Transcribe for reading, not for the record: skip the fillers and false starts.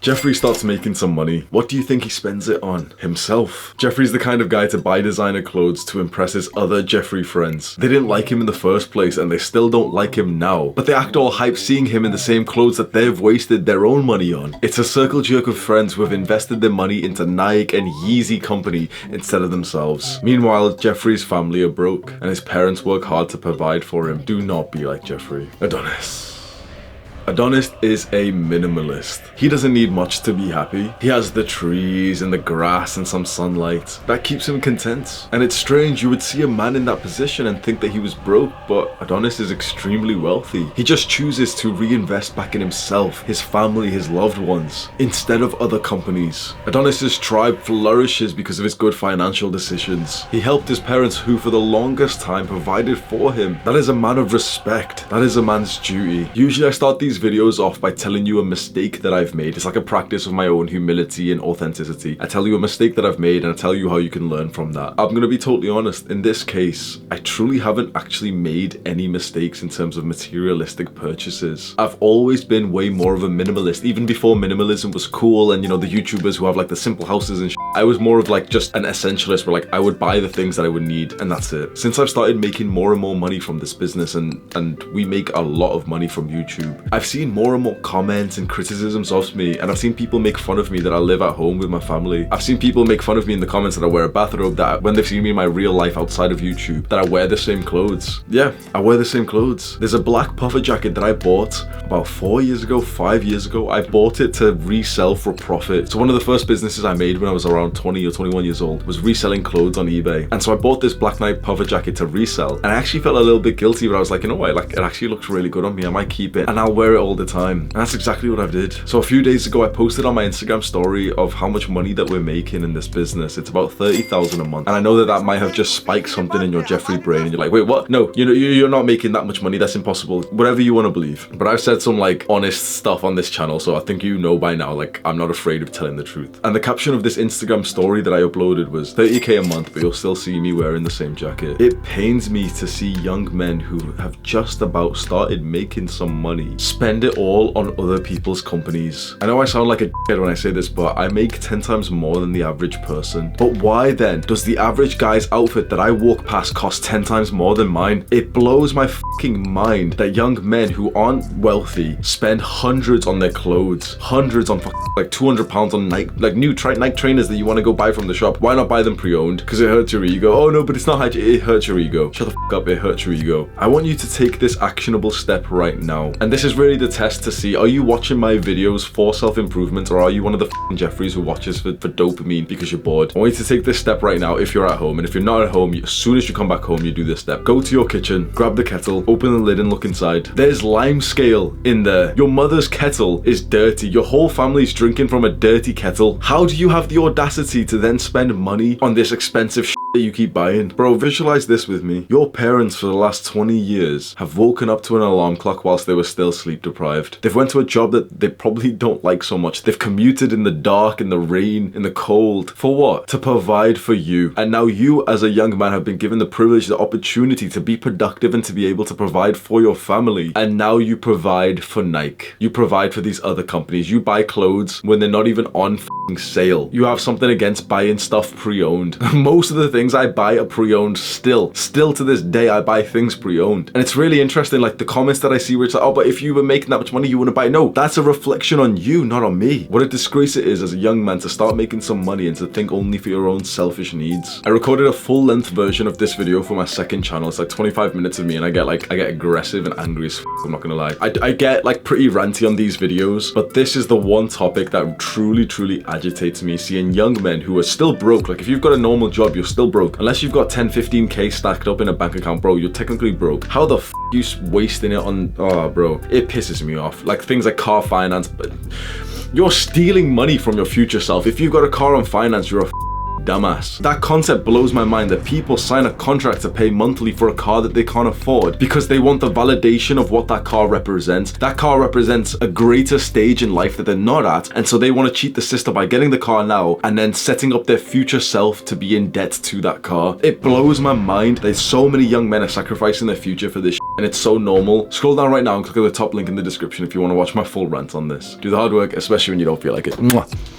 Jeffrey starts making some money. What do you think he spends it on? Himself. Jeffrey's the kind of guy to buy designer clothes to impress his other Jeffrey friends. They didn't like him in the first place and they still don't like him now, but they act all hype seeing him in the same clothes that they've wasted their own money on. It's a circle jerk of friends who have invested their money into Nike and Yeezy company instead of themselves. Meanwhile, Jeffrey's family are broke and his parents work hard to provide for him. Do not be like Jeffrey. Adonis is a minimalist. He doesn't need much to be happy. He has the trees and the grass and some sunlight. That keeps him content. And it's strange, you would see a man in that position and think that he was broke, but Adonis is extremely wealthy. He just chooses to reinvest back in himself, his family, his loved ones, instead of other companies. Adonis's tribe flourishes because of his good financial decisions. He helped his parents who for the longest time provided for him. That is a man of respect. That is a man's duty. Usually I start these videos off by telling you a mistake that I've made. It's like a practice of my own humility and authenticity. I tell you a mistake that I've made and I tell you how you can learn from that. I'm gonna be totally honest, in this case, I truly haven't actually made any mistakes in terms of materialistic purchases. I've always been way more of a minimalist, even before minimalism was cool and you know, the YouTubers who have like the simple houses and I was more of like just an essentialist where like I would buy the things that I would need and that's it. Since I've started making more and more money from this business and we make a lot of money from YouTube, I've seen more and more comments and criticisms of me, and I've seen people make fun of me that I live at home with my family. I've seen people make fun of me in the comments that I wear a bathrobe, that when they've seen me in my real life outside of YouTube, that I wear the same clothes. Yeah, I wear the same clothes. There's a black puffer jacket that I bought about 4 years ago, 5 years ago. I bought it to resell for profit. So one of the first businesses I made when I was around 20 or 21 years old was reselling clothes on eBay. And so I bought this black knight puffer jacket to resell, and I actually felt a little bit guilty, but I was like, you know what, like it actually looks really good on me. I might keep it and I'll wear it all the time. And that's exactly what I did. So a few days ago I posted on my Instagram story of how much money that we're making in this business. It's about 30,000 a month, and I know that that might have just spiked something in your Jeffrey brain and you're like, wait, what? No, you know, you're not making that much money. That's impossible. Whatever you want to believe. But I've said some like honest stuff on this channel, so I think you know by now, like I'm not afraid of telling the truth. And the caption of this Instagram story that I uploaded was 30k a month, but you'll still see me wearing the same jacket. It pains me to see young men who have just about started making some money spend it all on other people's companies. I know I sound like a dickhead when I say this, but I make 10 times more than the average person. But why then does the average guy's outfit that I walk past cost 10 times more than mine? It blows my fucking mind that young men who aren't wealthy spend hundreds on their clothes, hundreds on like 200 pounds on Nike, like new Nike trainers that you want to go buy from the shop. Why not buy them pre-owned? Because it hurts your ego. Oh no, but it's not it hurts your ego. Shut the fuck up, it hurts your ego. I want you to take this actionable step right now. And this is really the test to see, are you watching my videos for self-improvement, or are you one of the f***ing Jeffreys who watches for dopamine because you're bored? I want you to take this step right now if you're at home, and if you're not at home, as soon as you come back home, you do this step. Go to your kitchen, grab the kettle, open the lid and look inside. There's lime scale in there. Your mother's kettle is dirty. Your whole family's drinking from a dirty kettle. How do you have the audacity to then spend money on this expensive shit that you keep buying? Bro, visualize this with me. Your parents for the last 20 years have woken up to an alarm clock whilst they were still sleep deprived. They've went to a job that they probably don't like so much. They've commuted in the dark, in the rain, in the cold. For what? To provide for you. And now you as a young man have been given the privilege, the opportunity to be productive and to be able to provide for your family. And now you provide for Nike. You provide for these other companies. You buy clothes when they're not even on sale. You have something against buying stuff pre-owned. Most of the things I buy are pre-owned still to this day. I buy things pre-owned, and it's really interesting, like the comments that I see where it's like, oh, but if you were making that much money you wouldn't buy. No, that's a reflection on you, not on me. What a disgrace it is as a young man to start making some money and to think only for your own selfish needs. I recorded a full-length version of this video for my second channel. It's like 25 minutes of me, and I get aggressive and angry as f***, I'm not gonna lie. I get like pretty ranty on these videos, but this is the one topic that truly agitates me, seeing young men who are still broke. Like if you've got a normal job, you're still broke. Unless you've got 10-15k stacked up in a bank account, bro, you're technically broke. How the f*** you wasting it on, oh bro, it pisses me off. Like things like car finance, but you're stealing money from your future self. If you've got a car on finance, you're a dumbass. That concept blows my mind, that people sign a contract to pay monthly for a car that they can't afford because they want the validation of what that car represents. That car represents a greater stage in life that they're not at, and so they want to cheat the system by getting the car now and then setting up their future self to be in debt to that car. It blows my mind that so many young men are sacrificing their future for this shit. and it's so normal. Scroll down right now and click on the top link in the description if you want to watch my full rant on this. Do the hard work, especially when you don't feel like it. Mwah.